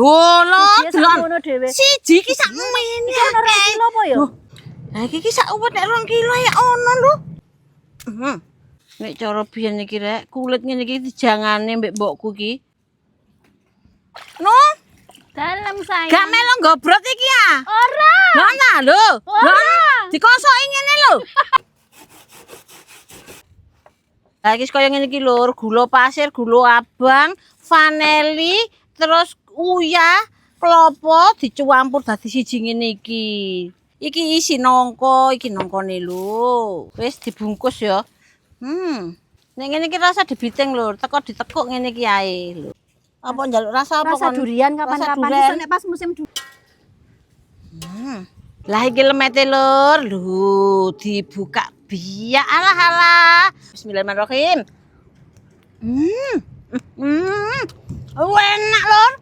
Oh, lho, delok. Ngono dhewe. Siji iki sak mene. Iki ono 2 kilo apa ya? Ha iki sak uwet nek 2 kilo ya ono lho. Nek cara biyen iki rek, kulit ngene iki dijangane mbek mbokku iki. No, Dalem sayang. gak melo nggobrot iki ya. Ora. Mana lho? Ora. Dikosoki ngene lho. Lah iki kaya ngene iki lho, gula pasir, gula abang, vanili, terus uyah, klopo dicampur dadi siji ngene iki. Iki isi nongko, iki nongkone lho. Wis dibungkus ya. Nek ngene iki rasa dibiting lho, teko ditekuk ngene iki ae lho. Apa njaluk rasa apa Rasa kon? durian Rasa kapan-kapan durian. iso nek pas musim durian. Lah iki lemete lur, lho dibuka biak alah. Bismillahirrahmanirrahim. Enak lur.